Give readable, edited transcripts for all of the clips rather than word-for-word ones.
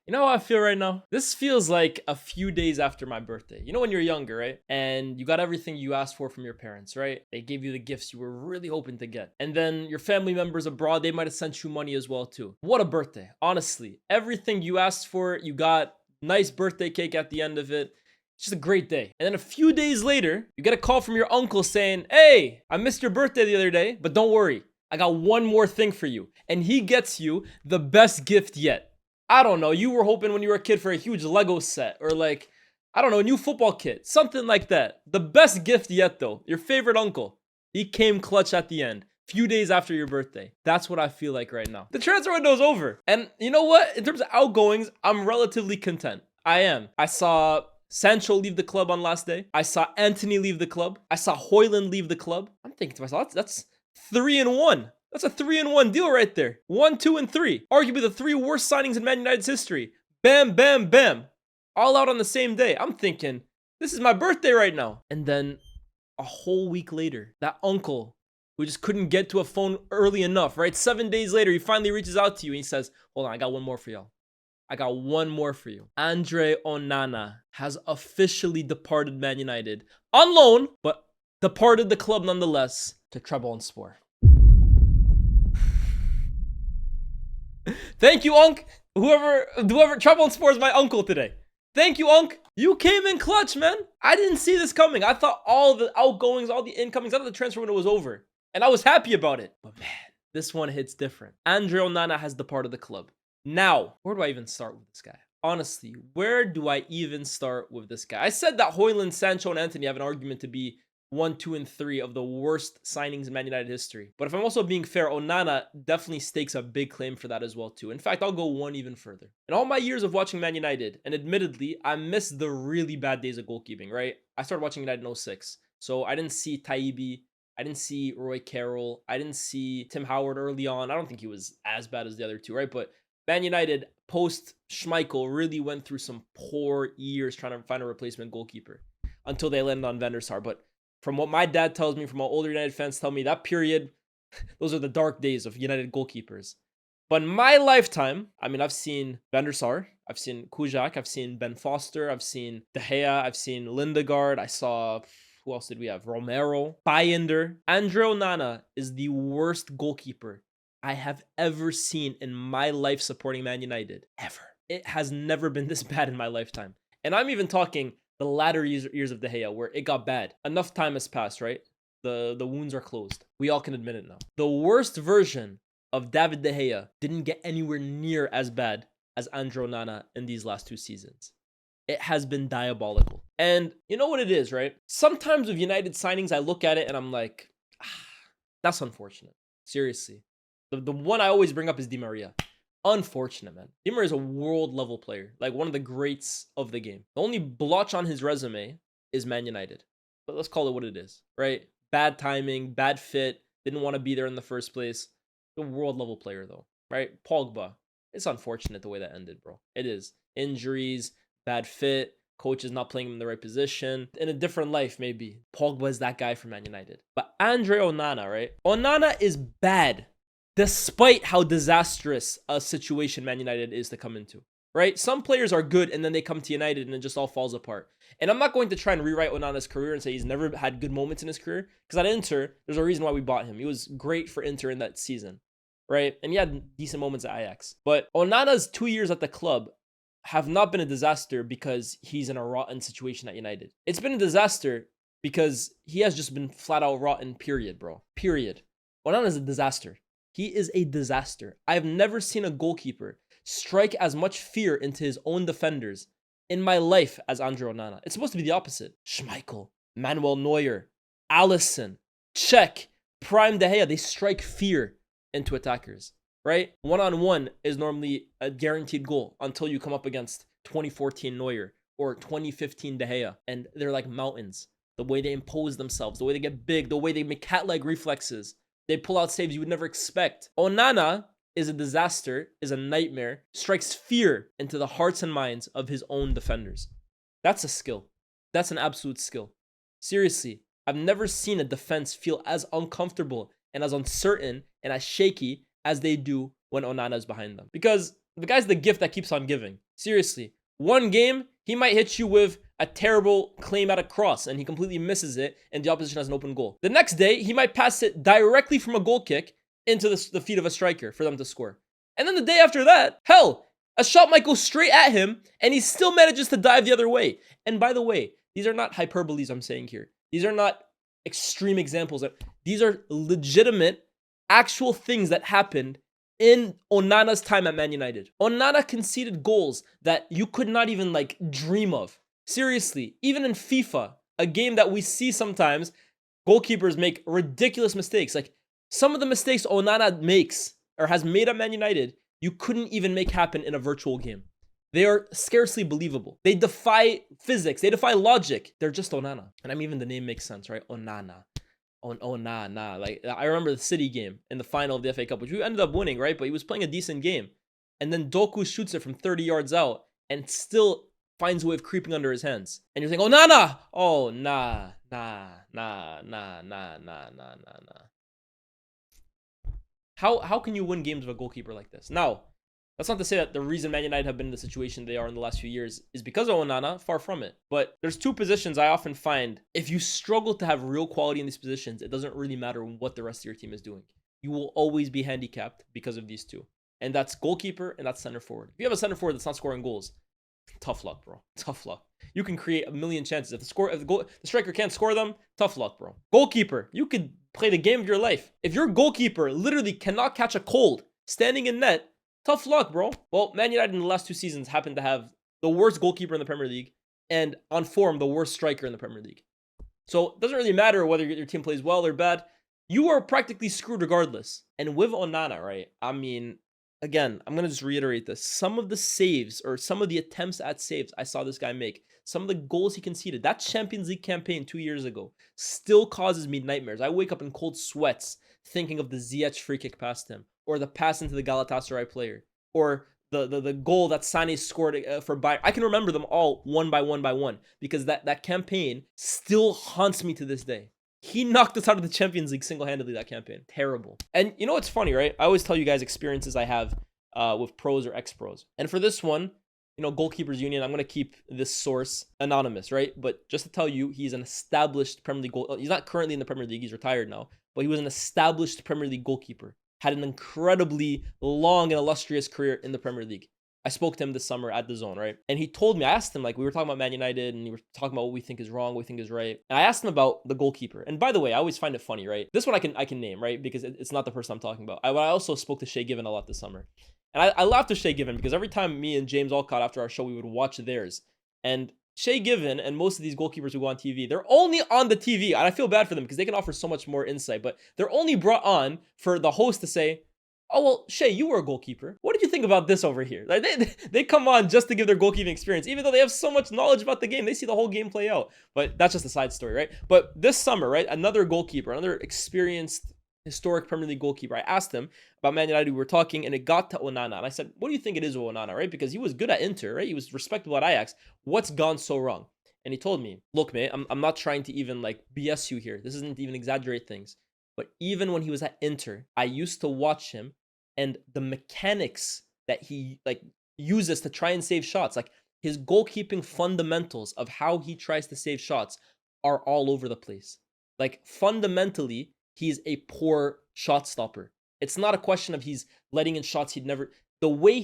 You know how I feel right now? This feels like a few days after my birthday. You know when you're younger, right? And you got everything you asked for from your parents, right? They gave you the gifts you were really hoping to get. And then your family members abroad, they might have sent you money as well too. What a birthday. Honestly, everything you asked for, you got. Nice birthday cake at the end of it. It's just a great day. And then a few days later, you get a call from your uncle saying, "Hey, I missed your birthday the other day, but don't worry. I got one more thing for you." And he gets you the best gift yet. I don't know. You were hoping when you were a kid for a huge Lego set or like, I don't know, a new football kit, something like that. The best gift yet, though. Your favorite uncle. He came clutch at the end. Few days after your birthday. That's what I feel like right now. The transfer window's over. And you know what? In terms of outgoings, I'm relatively content. I am. I saw Sancho leave the club on last day. I saw Anthony leave the club. I saw Højlund leave the club. I'm thinking to myself, that's 3-1. That's a 3-1 deal right there. 1, 2, and 3. Arguably the 3 worst signings in Man United's history. Bam, bam, bam. All out on the same day. I'm thinking, this is my birthday right now. And then a whole week later, that uncle who just couldn't get to a phone early enough, right? 7 days later, he finally reaches out to you and he says, "Hold on, I got one more for y'all. I got one more for you." Andre Onana has officially departed Man United on loan, but departed the club nonetheless to Trabzonspor. Thank you, Unc. Whoever Trabzonspor is my uncle today. Thank you, Unc. You came in clutch, man. I didn't see this coming. I thought all the outgoings, all the incomings, I thought the transfer window was over. And I was happy about it. But man, this one hits different. Andre Onana has departed the club. Now, where do I even start with this guy? Honestly, where do I even start with this guy? I said that Højlund, Sancho, and Anthony have an argument to be 1, 2, and 3 of the worst signings in Man United history. But if I'm also being fair, Onana definitely stakes a big claim for that as well too. In fact, I'll go one even further. In all my years of watching Man United, and admittedly, I missed the really bad days of goalkeeping, right? I started watching United in 06. So I didn't see Taibi. I didn't see Roy Carroll. I didn't see Tim Howard early on. I don't think he was as bad as the other two, right? But Man United, post Schmeichel, really went through some poor years trying to find a replacement goalkeeper until they landed on Van der Sar. But from what my dad tells me, from what older United fans tell me, that period, those are the dark days of United goalkeepers. But in my lifetime, I mean, I've seen Van der Sar, I've seen Kujak, I've seen Ben Foster, I've seen De Gea, I've seen Lindegaard, I saw, who else did we have? Romero, Bayender. Andre Onana is the worst goalkeeper I have ever seen in my life supporting Man United. Ever. It has never been this bad in my lifetime. And I'm even talking the latter years of De Gea, where it got bad. Enough time has passed, right? The wounds are closed. We all can admit it now. The worst version of David De Gea didn't get anywhere near as bad as Andre Onana in these last 2 seasons. It has been diabolical. And you know what it is, right? Sometimes with United signings, I look at it and I'm like, that's unfortunate. Seriously. The one I always bring up is Di Maria. Unfortunate, man. Di Maria is a world level player, like one of the greats of the game. The only blotch on his resume is Man United. But let's call it what it is, right? Bad timing, bad fit, didn't want to be there in the first place. A world level player though, right? Pogba. It's unfortunate the way that ended, bro. It is. Injuries, bad fit, coach is not playing him in the right position. In a different life, maybe. Pogba is that guy for Man United. But Andre Onana, right? Onana is bad, despite how disastrous a situation Man United is to come into, right? Some players are good and then they come to United and it just all falls apart. And I'm not going to try and rewrite Onana's career and say he's never had good moments in his career, because at Inter, there's a reason why we bought him. He was great for Inter in that season, right? And he had decent moments at Ajax. But Onana's 2 years at the club have not been a disaster because he's in a rotten situation at United. It's been a disaster because he has just been flat out rotten, period, bro. Period. Onana's a disaster. He is a disaster. I have never seen a goalkeeper strike as much fear into his own defenders in my life as Andre Onana. It's supposed to be the opposite. Schmeichel, Manuel Neuer, Alisson, Cech, Prime De Gea, they strike fear into attackers, right? One-on-one is normally a guaranteed goal until you come up against 2014 Neuer or 2015 De Gea, and they're like mountains. The way they impose themselves, the way they get big, the way they make cat-like reflexes. They pull out saves you would never expect. Onana is a disaster, is a nightmare, strikes fear into the hearts and minds of his own defenders. That's a skill. That's an absolute skill. Seriously, I've never seen a defense feel as uncomfortable and as uncertain and as shaky as they do when Onana is behind them. Because the guy's the gift that keeps on giving. Seriously. One game, he might hit you with a terrible claim at a cross and he completely misses it and the opposition has an open goal. The next day, he might pass it directly from a goal kick into the feet of a striker for them to score. And then the day after that, hell, a shot might go straight at him and he still manages to dive the other way. And by the way, these are not hyperboles I'm saying here. These are not extreme examples. These are legitimate, actual things that happened in Onana's time at Man United. Onana conceded goals that you could not even like dream of. Seriously, even in FIFA, a game that we see sometimes, goalkeepers make ridiculous mistakes. Like some of the mistakes Onana makes or has made at Man United, you couldn't even make happen in a virtual game. They are scarcely believable. They defy physics. They defy logic. They're just Onana. And I mean, even the name makes sense, right? Onana. Onana. Like, I remember the City game in the final of the FA Cup, which we ended up winning, right? But he was playing a decent game. And then Doku shoots it from 30 yards out and still finds a way of creeping under his hands. And you're saying, Onana! Oh, nah. How can you win games with a goalkeeper like this? Now, that's not to say that the reason Man United have been in the situation they are in the last few years is because of Onana, far from it. But there's two positions I often find, if you struggle to have real quality in these positions, it doesn't really matter what the rest of your team is doing. You will always be handicapped because of these two. And that's goalkeeper and that's center forward. If you have a center forward that's not scoring goals, tough luck, bro. Tough luck. You can create a million chances. If the striker can't score them, tough luck, bro. Goalkeeper, you could play the game of your life. If your goalkeeper literally cannot catch a cold standing in net, tough luck, bro. Well, Man United in the last 2 seasons happened to have the worst goalkeeper in the Premier League and on form, the worst striker in the Premier League. So it doesn't really matter whether your team plays well or bad. You are practically screwed regardless. And with Onana, right? I mean, again, I'm going to just reiterate this. Some of the saves or some of the attempts at saves I saw this guy make, some of the goals he conceded, that Champions League campaign 2 years ago still causes me nightmares. I wake up in cold sweats thinking of the Ziyech free kick past him, or the pass into the Galatasaray player, or the goal that Sané scored for Bayern. I can remember them all one by one because that campaign still haunts me to this day. He knocked us out of the Champions League single-handedly that campaign. Terrible. And you know what's funny, right? I always tell you guys experiences I have with pros or ex-pros. And for this one, you know, Goalkeepers Union, I'm going to keep this source anonymous, right? But just to tell you, he's an established Premier League goal. He's not currently in the Premier League. He's retired now. But he was an established Premier League goalkeeper. Had an incredibly long and illustrious career in the Premier League. I spoke to him this summer at The Zone, right? And he told me, I asked him, like, we were talking about Man United and we were talking about what we think is wrong, what we think is right. And I asked him about the goalkeeper. And by the way, I always find it funny, right? This one I can name, right? Because it's not the person I'm talking about. I also spoke to Shay Given a lot this summer. And I laughed at Shay Given because every time me and James Alcott after our show, we would watch theirs. And Shay Given and most of these goalkeepers who go on TV, they're only on the TV. And I feel bad for them because they can offer so much more insight. But they're only brought on for the host to say, oh, well, Shay, you were a goalkeeper. What did you think about this over here? Like they come on just to give their goalkeeping experience, even though they have so much knowledge about the game. They see the whole game play out. But that's just a side story, right? But this summer, right, another goalkeeper, another experienced, historic Premier League goalkeeper, I asked him about Man United. We were talking, and it got to Onana. And I said, what do you think it is with Onana, right? Because he was good at Inter, right? He was respectable at Ajax. What's gone so wrong? And he told me, look, mate, I'm not trying to even, like, BS you here. This isn't even exaggerate things. But even when he was at Inter, I used to watch him, and the mechanics that he like uses to try and save shots, like his goalkeeping fundamentals of how he tries to save shots are all over the place. Like fundamentally, he's a poor shot stopper. It's not a question of he's letting in shots he'd never. The way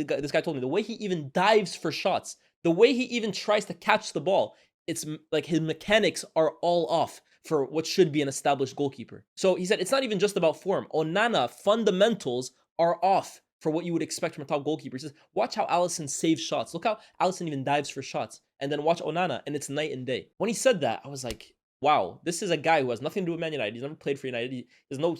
this guy told me, the way he even dives for shots, the way he even tries to catch the ball, it's like his mechanics are all off for what should be an established goalkeeper. So he said, it's not even just about form. Onana fundamentals are off for what you would expect from a top goalkeeper. He says, watch how Alisson saves shots. Look how Alisson even dives for shots. And then watch Onana, and it's night and day. When he said that, I was like, wow, this is a guy who has nothing to do with Man United. He's never played for United. There's no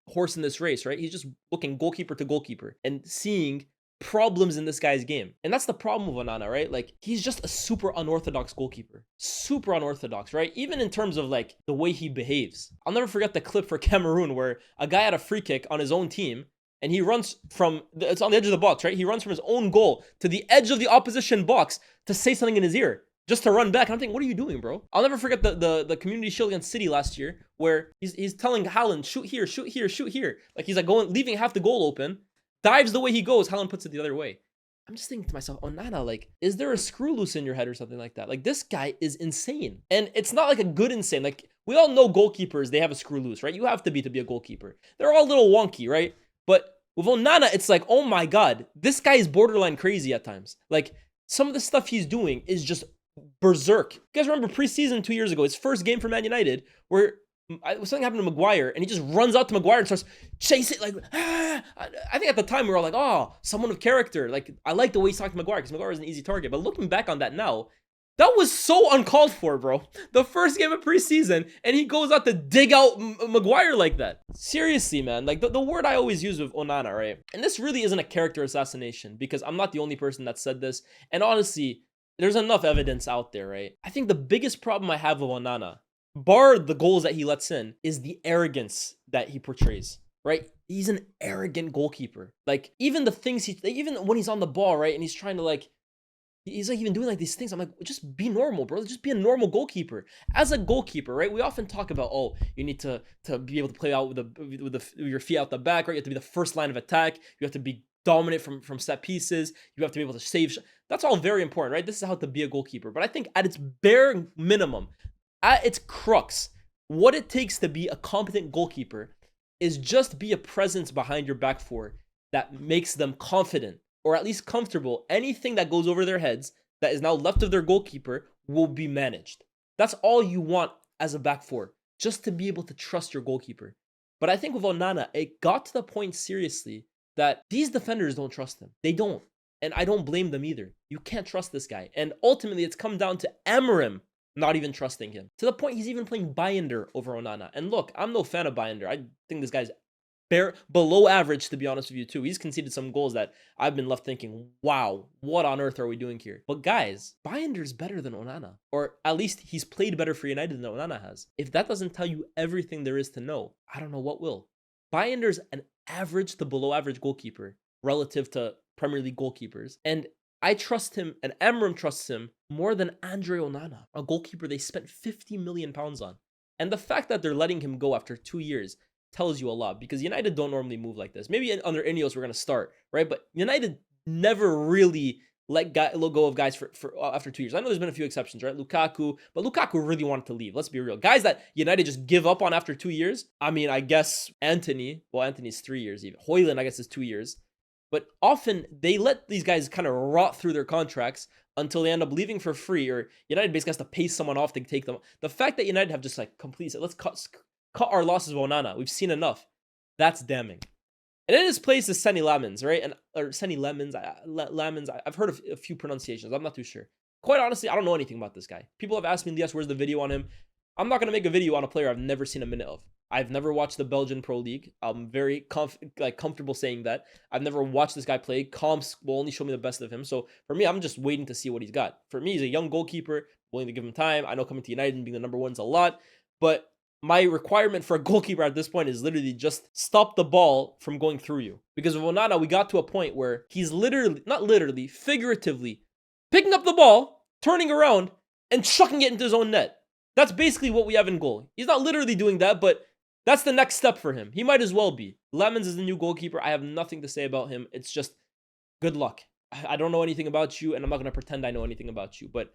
horse in this race, right? He's just looking goalkeeper to goalkeeper and seeing problems in this guy's game. And that's the problem with Onana, right? Like, he's just a super unorthodox goalkeeper. Super unorthodox, right? Even in terms of, like, the way he behaves. I'll never forget the clip for Cameroon where a guy had a free kick on his own team and he runs it's on the edge of the box, right? He runs from his own goal to the edge of the opposition box to say something in his ear, just to run back. And I'm thinking, what are you doing, bro? I'll never forget the Community Shield against City last year where he's telling Haaland, shoot here, shoot here, shoot here. Like, he's like leaving half the goal open. Dives the way he goes, Haaland puts it the other way. I'm just thinking to myself, Onana, like, is there a screw loose in your head or something like that? Like, this guy is insane. And it's not like a good insane. Like, we all know goalkeepers, they have a screw loose, right? You have to be a goalkeeper. They're all a little wonky, right? But with Onana, it's like, oh my God, this guy is borderline crazy at times. Like, some of the stuff he's doing is just berserk. You guys remember preseason 2 years ago, his first game for Man United, where something happened to Maguire, and he just runs out to Maguire and starts chase it like, ah! I think at the time we were all like, oh, someone of character. Like, I like the way he's talking to Maguire because Maguire was an easy target. But looking back on that now, that was so uncalled for, bro. The first game of preseason, and he goes out to dig out Maguire like that. Seriously, man. Like, the word I always use with Onana, right? And this really isn't a character assassination because I'm not the only person that said this. And honestly, there's enough evidence out there, right? I think the biggest problem I have with Onana, bar the goals that he lets in, is the arrogance that he portrays, right? He's an arrogant goalkeeper. Like, even the things even when he's on the ball, right? And he's trying to like, he's like even doing like these things. I'm like, just be normal, bro. Just be a normal goalkeeper. As a goalkeeper, right? We often talk about, oh, you need to be able to play out with your feet out the back, right? You have to be the first line of attack. You have to be dominant from set pieces. You have to be able to save. That's all very important, right? This is how to be a goalkeeper. But I think at its bare minimum, at its crux, what it takes to be a competent goalkeeper is just be a presence behind your back four that makes them confident or at least comfortable. Anything that goes over their heads that is now left of their goalkeeper will be managed. That's all you want as a back four, just to be able to trust your goalkeeper. But I think with Onana, it got to the point seriously that these defenders don't trust him. They don't. And I don't blame them either. You can't trust this guy. And ultimately, it's come down to Amorim not even trusting him. To the point he's even playing Binder over Onana. And look, I'm no fan of Binder. I think this guy's below average, to be honest with you, too. He's conceded some goals that I've been left thinking, wow, what on earth are we doing here? But guys, Binder's better than Onana. Or at least he's played better for United than Onana has. If that doesn't tell you everything there is to know, I don't know what will. Binder's an average to below average goalkeeper relative to Premier League goalkeepers. And I trust him, and Amorim trusts him more than Andre Onana, a goalkeeper they spent £50 million on. And the fact that they're letting him go after 2 years tells you a lot, because United don't normally move like this. Maybe under Ineos we're going to start, right? But United never really let go of guys for after 2 years. I know there's been a few exceptions, right? Lukaku, but Lukaku really wanted to leave. Let's be real. Guys that United just give up on after 2 years. I mean, I guess Anthony's 3 years even. Højlund, I guess, is 2 years. But often they let these guys kind of rot through their contracts until they end up leaving for free, or United basically has to pay someone off to take them. The fact that United have just like completely said, let's cut our losses with Onana. We've seen enough. That's damning. And in his place is Senny Lamens, right? Or Senny Lemons. Lamens. I've heard of a few pronunciations. I'm not too sure. Quite honestly, I don't know anything about this guy. People have asked me, Lyes, where's the video on him? I'm not going to make a video on a player I've never seen a minute of. I've never watched the Belgian Pro League. I'm very comfortable saying that. I've never watched this guy play. Comps will only show me the best of him. So for me, I'm just waiting to see what he's got. For me, he's a young goalkeeper, willing to give him time. I know coming to United and being the number one's a lot, but my requirement for a goalkeeper at this point is literally just stop the ball from going through you. Because with Onana, we got to a point where he's figuratively picking up the ball, turning around, and chucking it into his own net. That's basically what we have in goal. He's not literally doing that, but that's the next step for him. He might as well be. Lemons is the new goalkeeper. I have nothing to say about him. It's just good luck. I don't know anything about you, and I'm not going to pretend I know anything about you. But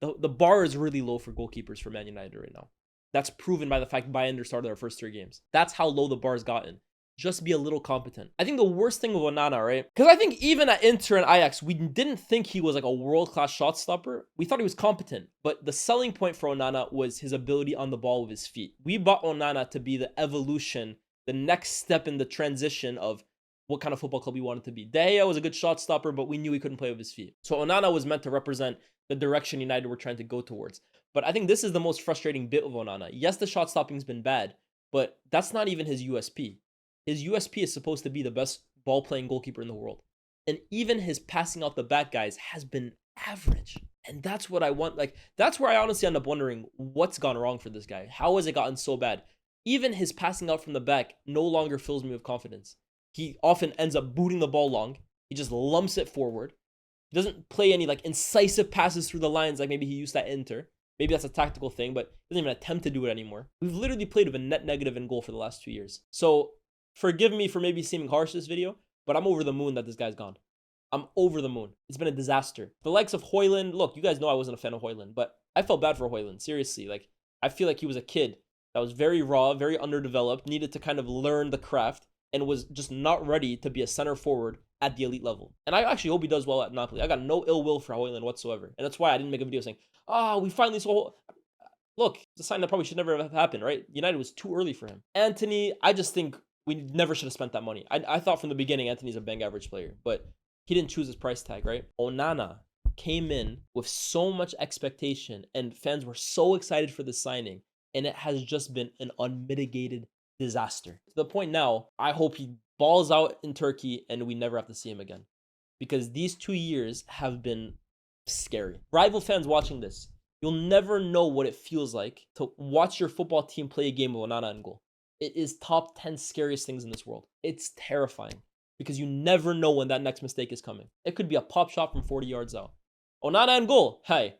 the bar is really low for goalkeepers for Man United right now. That's proven by the fact Binder started our first 3 games. That's how low the bar's gotten. Just be a little competent. I think the worst thing with Onana, right? Because I think even at Inter and Ajax, we didn't think he was like a world-class shot stopper. We thought he was competent. But the selling point for Onana was his ability on the ball with his feet. We bought Onana to be the evolution, the next step in the transition of what kind of football club we wanted to be. De Gea was a good shot stopper, but we knew he couldn't play with his feet. So Onana was meant to represent the direction United were trying to go towards. But I think this is the most frustrating bit of Onana. Yes, the shot stopping's been bad, but that's not even his USP. His USP is supposed to be the best ball-playing goalkeeper in the world. And even his passing out the back, guys, has been average. And that's what I want. Like, that's where I honestly end up wondering what's gone wrong for this guy. How has it gotten so bad? Even his passing out from the back no longer fills me with confidence. He often ends up booting the ball long. He just lumps it forward. He doesn't play any like incisive passes through the lines like maybe he used at Inter. Maybe that's a tactical thing, but he doesn't even attempt to do it anymore. We've literally played with a net negative in goal for the last 2 years. So forgive me for maybe seeming harsh this video, but I'm over the moon that this guy's gone. I'm over the moon. It's been a disaster. The likes of Højlund, look, you guys know I wasn't a fan of Højlund, but I felt bad for Højlund, seriously. Like, I feel like he was a kid that was very raw, very underdeveloped, needed to kind of learn the craft, and was just not ready to be a center forward at the elite level. And I actually hope he does well at Napoli. I got no ill will for Højlund whatsoever. And that's why I didn't make a video saying, we finally saw... Look, it's a sign that probably should never have happened, right? United was too early for him. Antony, I just think we never should have spent that money. I thought from the beginning Antony's a bang average player, but he didn't choose his price tag, right? Onana came in with so much expectation, and fans were so excited for the signing, and it has just been an unmitigated disaster. To the point now, I hope he balls out in Turkey and we never have to see him again. Because these 2 years have been scary. Rival fans watching this, you'll never know what it feels like to watch your football team play a game with Onana in goal. It is top 10 scariest things in this world. It's terrifying because you never know when that next mistake is coming. It could be a pop shot from 40 yards out. Onana in goal. Hey,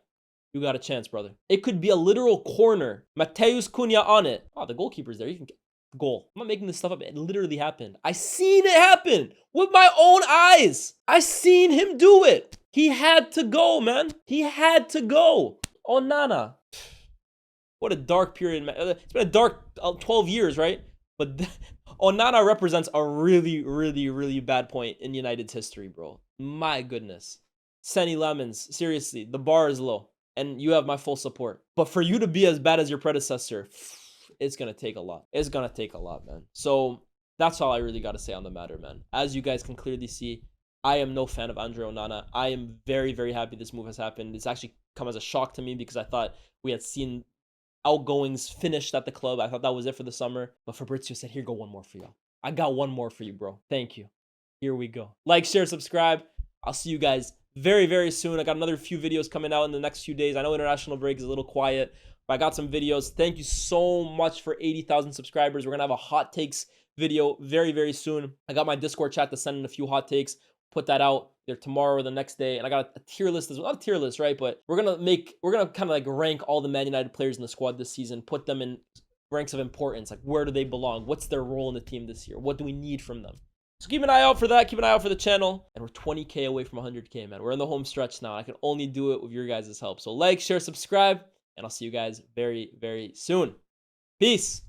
you got a chance, brother. It could be a literal corner. Mateus Cunha on it. Oh, the goalkeeper's there. You can get goal. I'm not making this stuff up. It literally happened. I seen it happen with my own eyes. I seen him do it. He had to go, man. He had to go. Onana. What a dark period, man. It's been a dark 12 years, right? But Onana represents a really, really, really bad point in United's history, bro. My goodness. Senny Lemons, seriously, the bar is low. And you have my full support. But for you to be as bad as your predecessor, it's going to take a lot. It's going to take a lot, man. So that's all I really got to say on the matter, man. As you guys can clearly see, I am no fan of Andre Onana. I am very, very happy this move has happened. It's actually come as a shock to me because I thought we had seen outgoings finished at the club. I thought that was it for the summer. But Fabrizio said, here, go one more for y'all. I got one more for you, bro. Thank you. Here we go. Like, share, subscribe. I'll see you guys very, very soon. I got another few videos coming out in the next few days. I know international break is a little quiet, but I got some videos. Thank you so much for 80,000 subscribers. We're going to have a hot takes video very, very soon. I got my Discord chat to send in a few hot takes. Put that out either tomorrow or the next day. And I got a tier list as well. Not a tier list, right? But we're going to kind of like rank all the Man United players in the squad this season, put them in ranks of importance. Like, where do they belong? What's their role in the team this year? What do we need from them? So keep an eye out for that. Keep an eye out for the channel. And we're 20K away from 100K, man. We're in the home stretch now. I can only do it with your guys' help. So like, share, subscribe, and I'll see you guys very, very soon. Peace.